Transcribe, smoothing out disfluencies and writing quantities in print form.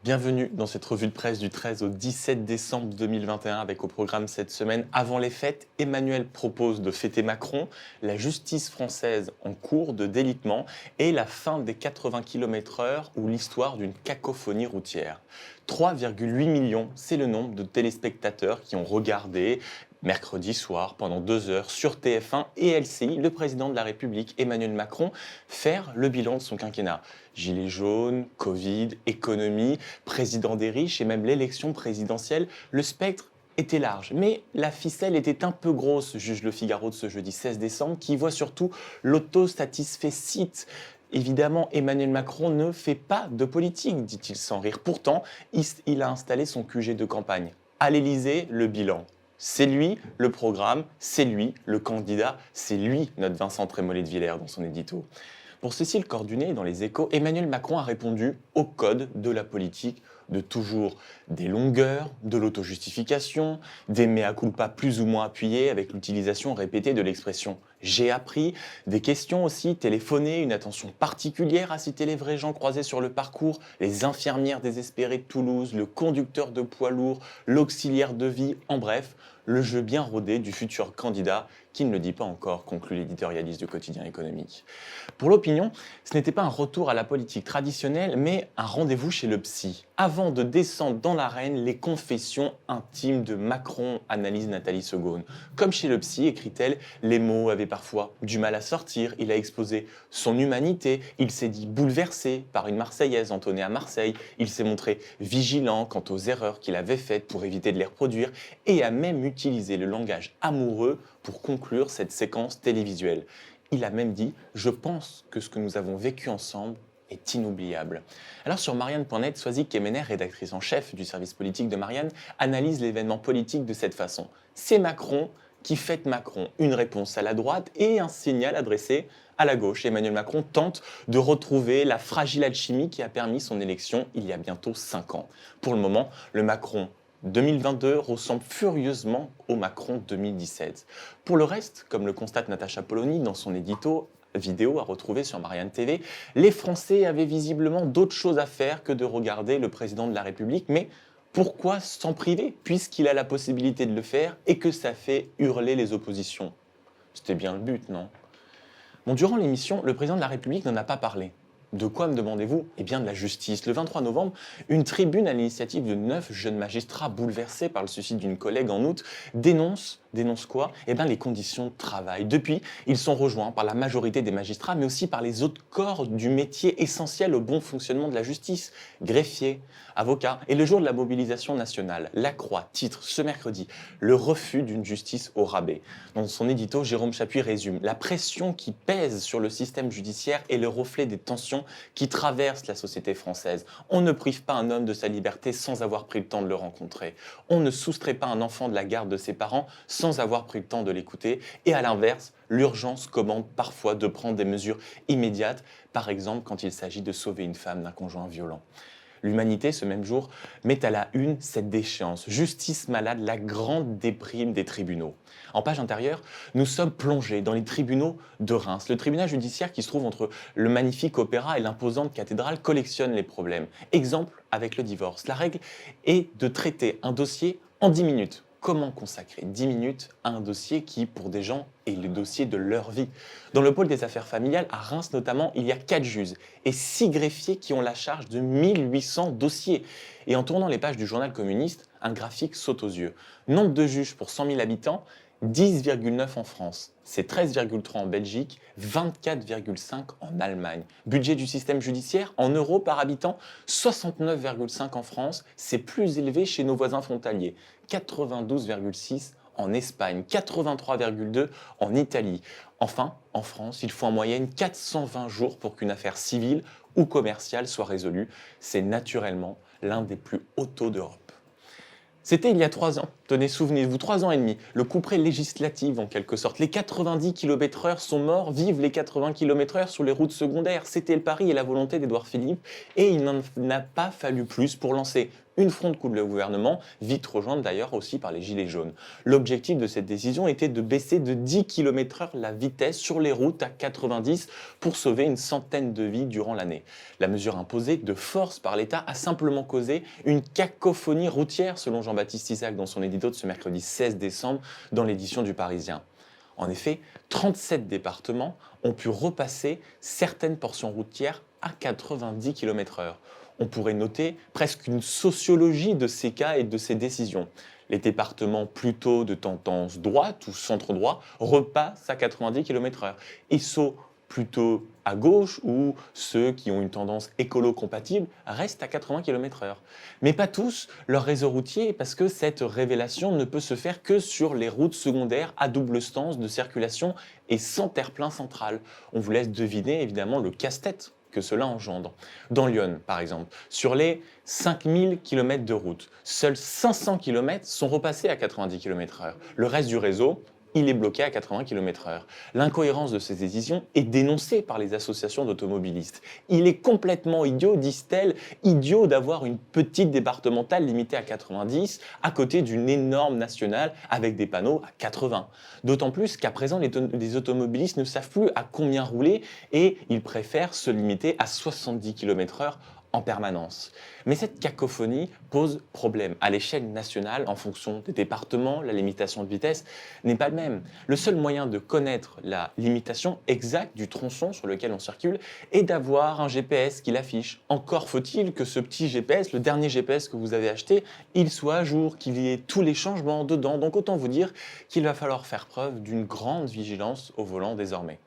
Bienvenue dans cette revue de presse du 13 au 17 décembre 2021 avec au programme cette semaine, avant les fêtes, Emmanuel propose de fêter Macron, la justice française en cours de délitement et la fin des 80 km/h ou l'histoire d'une cacophonie routière. 3,8 millions, c'est le nombre de téléspectateurs qui ont regardé mercredi soir pendant 2 heures sur TF1 et LCI le président de la République Emmanuel Macron faire le bilan de son quinquennat. Gilets jaunes, Covid, économie, président des riches et même l'élection présidentielle, le spectre était large. Mais la ficelle était un peu grosse, juge Le Figaro de ce jeudi 16 décembre, qui voit surtout l'autosatisfait site. Évidemment, Emmanuel Macron ne fait pas de politique, dit-il sans rire. Pourtant, il a installé son QG de campagne. À l'Élysée, le bilan. C'est lui le programme, c'est lui le candidat, c'est lui notre Vincent Trémollet de Villers dans son édito. Pour Cécile Cordunet, dans Les Échos, Emmanuel Macron a répondu au code de la politique de toujours des longueurs, de l'autojustification, des mea culpa plus ou moins appuyés avec l'utilisation répétée de l'expression « j'ai appris », des questions aussi téléphonées, une attention particulière à citer les vrais gens croisés sur le parcours, les infirmières désespérées de Toulouse, le conducteur de poids lourd, l'auxiliaire de vie, en bref, le jeu bien rodé du futur candidat qui ne le dit pas encore, conclut l'éditorialiste du quotidien économique. Pour l'opinion, ce n'était pas un retour à la politique traditionnelle, mais un rendez-vous chez le psy. Avant de descendre dans l'arène, les confessions intimes de Macron, analyse Nathalie Segaune. Comme chez le psy, écrit-elle, les mots avaient parfois du mal à sortir, il a exposé son humanité, il s'est dit bouleversé par une Marseillaise entonnée à Marseille, il s'est montré vigilant quant aux erreurs qu'il avait faites pour éviter de les reproduire, et a même utilisé le langage amoureux pour conclure cette séquence télévisuelle. Il a même dit « Je pense que ce que nous avons vécu ensemble est inoubliable ». Alors sur Marianne.net, Soisy Kemener, rédactrice en chef du service politique de Marianne, analyse l'événement politique de cette façon. C'est Macron qui fête Macron, une réponse à la droite et un signal adressé à la gauche. Emmanuel Macron tente de retrouver la fragile alchimie qui a permis son élection il y a bientôt 5 ans. Pour le moment, le Macron 2022 ressemble furieusement au Macron 2017. Pour le reste, comme le constate Natacha Polony dans son édito vidéo à retrouver sur Marianne TV, les Français avaient visiblement d'autres choses à faire que de regarder le président de la République, mais pourquoi s'en priver puisqu'il a la possibilité de le faire et que ça fait hurler les oppositions? C'était bien le but, non? Bon, durant l'émission, le président de la République n'en a pas parlé. De quoi me demandez-vous? Eh bien de la justice. Le 23 novembre, une tribune à l'initiative de 9 jeunes magistrats bouleversés par le suicide d'une collègue en août dénonce quoi? Eh bien les conditions de travail. Depuis, ils sont rejoints par la majorité des magistrats, mais aussi par les autres corps du métier essentiel au bon fonctionnement de la justice. Greffiers, avocats. Et le jour de la mobilisation nationale, La Croix titre ce mercredi « Le refus d'une justice au rabais ». Dans son édito, Jérôme Chapuis résume « La pression qui pèse sur le système judiciaire est le reflet des tensions qui traversent la société française. On ne prive pas un homme de sa liberté sans avoir pris le temps de le rencontrer. On ne soustrait pas un enfant de la garde de ses parents sans avoir pris le temps de l'écouter. Et à l'inverse, l'urgence commande parfois de prendre des mesures immédiates, par exemple quand il s'agit de sauver une femme d'un conjoint violent. » L'Humanité, ce même jour, met à la une cette déchéance. Justice malade, la grande déprime des tribunaux. En page intérieure, nous sommes plongés dans les tribunaux de Reims. Le tribunal judiciaire qui se trouve entre le magnifique opéra et l'imposante cathédrale collectionne les problèmes. Exemple avec le divorce. La règle est de traiter un dossier en 10 minutes. Comment consacrer 10 minutes à un dossier qui, pour des gens, est le dossier de leur vie? Dans le pôle des affaires familiales, à Reims notamment, il y a 4 juges et 6 greffiers qui ont la charge de 1800 dossiers. Et en tournant les pages du journal communiste, un graphique saute aux yeux. Nombre de juges pour 100 000 habitants, 10,9 en France, c'est 13,3 en Belgique, 24,5 en Allemagne. Budget du système judiciaire en euros par habitant, 69,5 en France, c'est plus élevé chez nos voisins frontaliers, 92,6 en Espagne, 83,2 en Italie. Enfin, en France, il faut en moyenne 420 jours pour qu'une affaire civile ou commerciale soit résolue. C'est naturellement l'un des plus hauts taux d'Europe. C'était il y a 3 ans Tenez, souvenez-vous, 3 ans et demi, le couperet législatif en quelque sorte. Les 90 km/h sont morts, vivent les 80 km/h sur les routes secondaires. C'était le pari et la volonté d'Édouard Philippe et il n'en a pas fallu plus pour lancer une fronde contre le gouvernement, vite rejointe d'ailleurs aussi par les Gilets jaunes. L'objectif de cette décision était de baisser de 10 km/h la vitesse sur les routes à 90 pour sauver une centaine de vies durant l'année. La mesure imposée de force par l'État a simplement causé une cacophonie routière, selon Jean-Baptiste Isaac dans son édito de ce mercredi 16 décembre dans l'édition du Parisien. En effet, 37 départements ont pu repasser certaines portions routières à 90 km/h. On pourrait noter presque une sociologie de ces cas et de ces décisions. Les départements plutôt de tendance droite ou centre-droit repassent à 90 km/h. Et ceux plutôt à gauche ou ceux qui ont une tendance écolo-compatible restent à 80 km/h. Mais pas tous leur réseau routier parce que cette révélation ne peut se faire que sur les routes secondaires à double sens de circulation et sans terre-plein central. On vous laisse deviner évidemment le casse-tête que cela engendre. Dans Lyon, par exemple, sur les 5000 km de route, seuls 500 km sont repassés à 90 km/h. Le reste du réseau, il est bloqué à 80 km/h. L'incohérence de ces décisions est dénoncée par les associations d'automobilistes. Il est complètement idiot, disent-elles, idiot d'avoir une petite départementale limitée à 90 à côté d'une énorme nationale avec des panneaux à 80. D'autant plus qu'à présent, les automobilistes ne savent plus à combien rouler et ils préfèrent se limiter à 70 km/h en permanence. Mais cette cacophonie pose problème. À l'échelle nationale, en fonction des départements, la limitation de vitesse n'est pas le même. Le seul moyen de connaître la limitation exacte du tronçon sur lequel on circule est d'avoir un GPS qui l'affiche. Encore faut-il que ce petit GPS, le dernier GPS que vous avez acheté, il soit à jour, qu'il y ait tous les changements dedans. Donc autant vous dire qu'il va falloir faire preuve d'une grande vigilance au volant désormais.